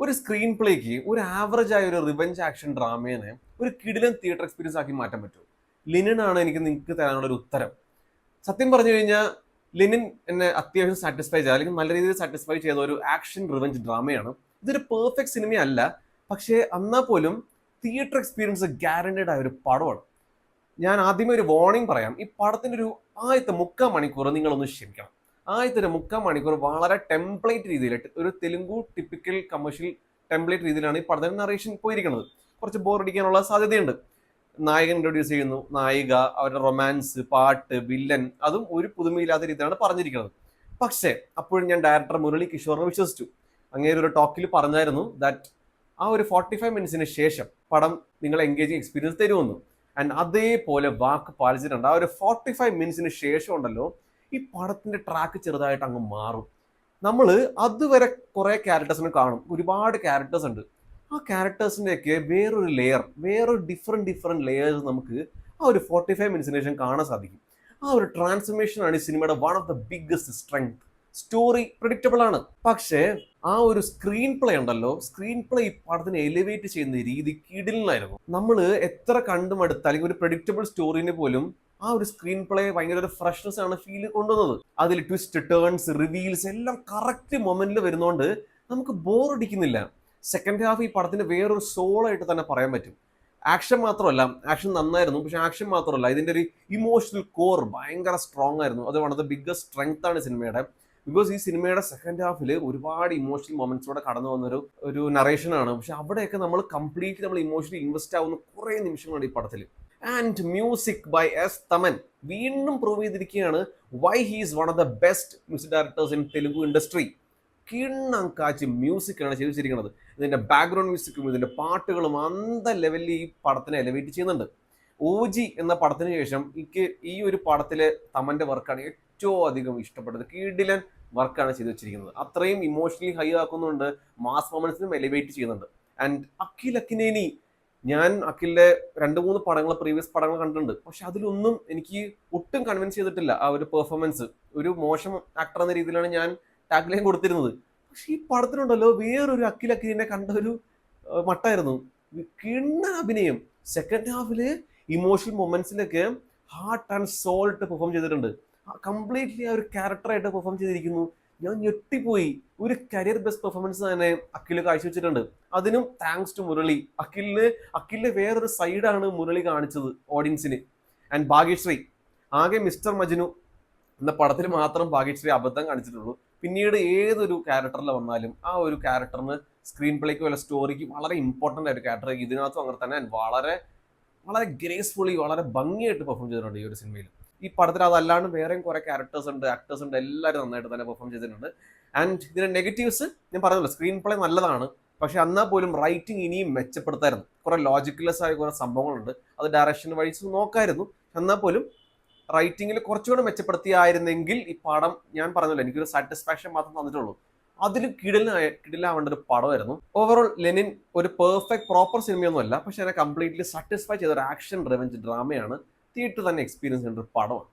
ഒരു screen plaque ഒരു average ആയ ഒരു റിവെഞ്ച് ആക്ഷൻ ഡ്രാമേനെ ഒരു കിടിലൻ തിയേറ്റർ എക്സ്പീരിയൻസ് ആക്കി മാറ്റാൻ പറ്റും. ലിനൻ ആണ് എനിക്ക് നിങ്ങൾക്ക് തരാനുള്ള ഒരു ഉത്തരം. സത്യം പറഞ്ഞു കഴിഞ്ഞാൽ ലിനിൻ എന്നെ അത്യാവശ്യം സാറ്റിസ്ഫൈ ചെയ്ത അല്ലെങ്കിൽ നല്ല രീതിയിൽ സാറ്റിസ്ഫൈ ചെയ്ത ഒരു ആക്ഷൻ റിവെഞ്ച് ഡ്രാമയാണ്. ഇതൊരു പെർഫെക്റ്റ് സിനിമയല്ല, പക്ഷേ എന്നാൽ പോലും തിയേറ്റർ എക്സ്പീരിയൻസ് ഗ്യാരണ്ടീഡ് ആയ ഒരു പടമാണ്. ഞാൻ ആദ്യമേ ഒരു വാർണിംഗ് പറയാം. ഈ പടത്തിന്റെ ഒരു ആദ്യത്തെ 3/4 മണിക്കൂർ നിങ്ങളൊന്ന് ക്ഷമിക്കണം. ആദ്യത്തെ ഒരു 3/4 മണിക്കൂർ വളരെ ടെംപ്ലേറ്റ് രീതിയിൽ, ഒരു തെലുങ്കു ടിപ്പിക്കൽ കമേഴ്ഷ്യൽ ടെംപ്ലേറ്റ് രീതിയിലാണ് ഈ പടത്തിന്റെ നറേഷൻ പോയിരിക്കുന്നത്. കുറച്ച് ബോറടിക്കാനുള്ള സാധ്യതയുണ്ട്. നായകൻ ഇൻട്രൊഡ്യൂസ് ചെയ്യുന്നു, നായിക, അവരുടെ റൊമാൻസ്, പാട്ട്, വില്ലൻ, അതും ഒരു പുതുമയില്ലാത്ത രീതിയിലാണ് പറഞ്ഞിരിക്കുന്നത്. പക്ഷേ അപ്പോഴും ഞാൻ ഡയറക്ടർ മുരളി കിഷോറിനെ വിശ്വസിച്ചു. അങ്ങേര് ഒരു ടോക്കിൽ പറഞ്ഞായിരുന്നു ദാറ്റ് ആ ഒരു 45 മിനിറ്റ്സിന് ശേഷം പടം നിങ്ങളെ എൻഗേജിങ് എക്സ്പീരിയൻസ് തരുമെന്നു. ആൻഡ് അതേപോലെ വാക്ക് പാലിച്ചിട്ടുണ്ട്. ആ ഒരു 45 മിനിറ്റ്സിന് ശേഷം ഉണ്ടല്ലോ ഈ പടത്തിന്റെ ട്രാക്ക് ചെറുതായിട്ട് അങ്ങ് മാറും. നമ്മൾ അതുവരെ കുറെ ക്യാരക്ടേഴ്സിനെ കാണും, ഒരുപാട് ക്യാരക്ടേഴ്സ് ഉണ്ട്. ആ ക്യാരക്ടേഴ്സിൻ്റെയൊക്കെ വേറൊരു ഡിഫറെന്റ് ലെയേഴ്സ് നമുക്ക് ആ ഒരു 45 മിനിറ്റ്സിന് ശേഷം കാണാൻ സാധിക്കും. ആ ഒരു ട്രാൻസ്ഫർമേഷൻ ആണ് ഈ സിനിമയുടെ one of the biggest strength. Story predictable ആണ്, പക്ഷേ ആ ഒരു സ്ക്രീൻ പ്ലേ ഉണ്ടല്ലോ, സ്ക്രീൻ പ്ലേ ഈ പടത്തിനെ എലിവേറ്റ് ചെയ്യുന്ന രീതി കിടിലനായിരുന്നു. നമ്മൾ എത്ര കണ്ടുമടുത്ത അല്ലെങ്കിൽ ഒരു പ്രെഡിക്റ്റബിൾ സ്റ്റോറിന് പോലും ആ ഒരു സ്ക്രീൻ പ്ലേ ഭയങ്കര ഒരു ഫ്രഷ്നെസ് ആണ് ഫീൽ കൊണ്ടുവന്നത്. അതിൽ ട്വിസ്റ്റ്, ടേൺസ്, റിവീൽസ് എല്ലാം കറക്റ്റ് മൊമെന്റിൽ വരുന്നതുകൊണ്ട് നമുക്ക് ബോറടിക്കുന്നില്ല. സെക്കൻഡ് ഹാഫ് ഈ പടത്തിന് വേറൊരു സോളായിട്ട് തന്നെ പറയാൻ പറ്റും. ആക്ഷൻ മാത്രമല്ല, ആക്ഷൻ നന്നായിരുന്നു, പക്ഷെ ആക്ഷൻ മാത്രമല്ല ഇതിന്റെ ഒരു ഇമോഷണൽ കോർ ഭയങ്കര സ്ട്രോങ് ആയിരുന്നു. അത് one of the biggest strength ആണ് സിനിമയുടെ. ബിക്കോസ് ഈ സിനിമയുടെ സെക്കൻഡ് ഹാഫിൽ ഒരുപാട് ഇമോഷണൽ മൊമെന്റ്സോടെ കടന്നു വന്നൊരു ഒരു നറേഷൻ ആണ്. പക്ഷെ അവിടെയൊക്കെ നമ്മൾ കംപ്ലീറ്റ്ലി നമ്മൾ ഇമോഷണലി ഇൻവെസ്റ്റ് ആവുന്ന കുറേ നിമിഷങ്ങളുണ്ട് ഈ പടത്തിൽ. And music by S Thaman വീണ്ടും പ്രൂവ് ചെയ്തിരിക്കുകയാണ് why he is one of the best music directors in Telugu industry. കിണ്ണം കാച്ചി മ്യൂസിക്കാണ് ചെയ്തിരിക്കുന്നത്. ഇതിന്റെ ബാക്ക്ഗ്രൗണ്ട് മ്യൂസിക്കും ഇതിന്റെ പാട്ടുകളും അന്ത ലെവലിൽ ഈ പടത്തിനെ എലിവേറ്റ് ചെയ്യുന്നുണ്ട്. ഓജി എന്ന പടത്തിന് ശേഷം എനിക്ക് ഈ ഒരു പടത്തിലെ തമന്റെ വർക്കാണ് ഏറ്റവും അധികം ഇഷ്ടപ്പെട്ടത്. കിടിലൻ വർക്കാണ് ചെയ്തു വെച്ചിരിക്കുന്നത്. അത്രയും ഇമോഷണലി ഹൈ ആക്കുന്നുണ്ട്, മാസ് മൊമെന്റ്സിനും എലിവേറ്റ് ചെയ്യുന്നുണ്ട്. ആൻഡ് അഖിൽ അക്കിനേനി, ഞാൻ അഖിലിന്റെ 2-3 പടങ്ങൾ, പ്രീവിയസ് പടങ്ങൾ കണ്ടിട്ടുണ്ട്, പക്ഷെ അതിലൊന്നും എനിക്ക് ഒട്ടും കൺവിൻസ് ചെയ്തിട്ടില്ല. ആ ഒരു പെർഫോമൻസ് ഒരു മോശം ആക്ടർ എന്ന രീതിയിലാണ് ഞാൻ ടാഗ്ലൈൻ കൊടുത്തിരുന്നത്. പക്ഷെ ഈ പടത്തിനുണ്ടല്ലോ വേറൊരു അഖിൽ അഖിലിനെ കണ്ട ഒരു മട്ടായിരുന്നു. കിണ്ണ അഭിനയം. സെക്കൻഡ് ഹാഫില് ഇമോഷണൽ മൊമെന്റ്സിലൊക്കെ ഹാർട്ട് ആൻഡ് സോൾട്ട് പെർഫോം ചെയ്തിട്ടുണ്ട്. കംപ്ലീറ്റ്ലി ആ ഒരു ക്യാരക്ടറായിട്ട് പെർഫോം ചെയ്തിരിക്കുന്നു. ഞാൻ ഞെട്ടിപ്പോയി. ഒരു കരിയർ ബെസ്റ്റ് പെർഫോമൻസ് തന്നെ അഖില് കാഴ്ചവെച്ചിട്ടുണ്ട്. അതിനും താങ്ക്സ് ടു മുരളി. അഖിലിന്റെ വേറൊരു സൈഡാണ് മുരളി കാണിച്ചത് ഓഡിയൻസിന്. ആൻഡ് ഭാഗ്യശ്രീ, ആകെ മിസ്റ്റർ മജ്നു എന്ന പടത്തിൽ മാത്രം ഭാഗ്യശ്രീ അബദ്ധം കാണിച്ചിട്ടുള്ളൂ. പിന്നീട് ഏതൊരു ക്യാരക്ടറിൽ വന്നാലും ആ ഒരു ക്യാരക്ടറിന് സ്ക്രീൻ പ്ലേക്ക് വല്ല സ്റ്റോറിക്ക് വളരെ ഇമ്പോർട്ടൻ്റ് ആയ ഒരു ക്യാരക്ടർ ഇതിനകത്തും അങ്ങനെ തന്നെ വളരെ വളരെ ഗ്രേസ്ഫുള്ളി വളരെ ഭംഗിയായിട്ട് പെർഫോം ചെയ്തിട്ടുണ്ട് ഈ ഒരു സിനിമയിൽ. ഈ പടത്തിൽ അതല്ലാണ്ട് വേറെയും കുറെ ക്യാരക്ടേഴ്സ് ഉണ്ട്, ആക്ടേഴ്സ് ഉണ്ട്, എല്ലാവരും നന്നായിട്ട് തന്നെ പെർഫോം ചെയ്തിട്ടുണ്ട്. ആൻഡ് ഇതിന്റെ നെഗറ്റീവ്സ് ഞാൻ പറഞ്ഞല്ലോ, സ്ക്രീൻ പ്ലേ നല്ലതാണ്, പക്ഷെ എന്നാൽ പോലും റൈറ്റിംഗ് ഇനിയും മെച്ചപ്പെടുത്തായിരുന്നു. കുറെ ലോജിക്കലെസ് ആയ കുറെ സംഭവങ്ങളുണ്ട്, അത് ഡയറക്ഷൻ വഴി നോക്കായിരുന്നു. എന്നാൽ പോലും റൈറ്റിംഗിൽ കുറച്ചുകൂടെ മെച്ചപ്പെടുത്തിയായിരുന്നെങ്കിൽ ഈ പടം ഞാൻ പറഞ്ഞല്ലോ എനിക്കൊരു സാറ്റിസ്ഫാക്ഷൻ മാത്രം തന്നിട്ടുള്ളൂ. അതിൽ കിടിലാവേണ്ട ഒരു പടമായിരുന്നു. ഓവറോൾ ലെനിൻ ഒരു പെർഫെക്റ്റ് പ്രോപ്പർ സിനിമയൊന്നും അല്ല, പക്ഷെ എന്നെ കംപ്ലീറ്റ്ലി സാറ്റിസ്ഫൈ ചെയ്ത ഒരു ആക്ഷൻ റിവെഞ്ച് ഡ്രാമയാണ്. തിയേറ്റർ തന്നെ എക്സ്പീരിയൻസ് ചെയ്യേണ്ട ഒരു പടമാണ്.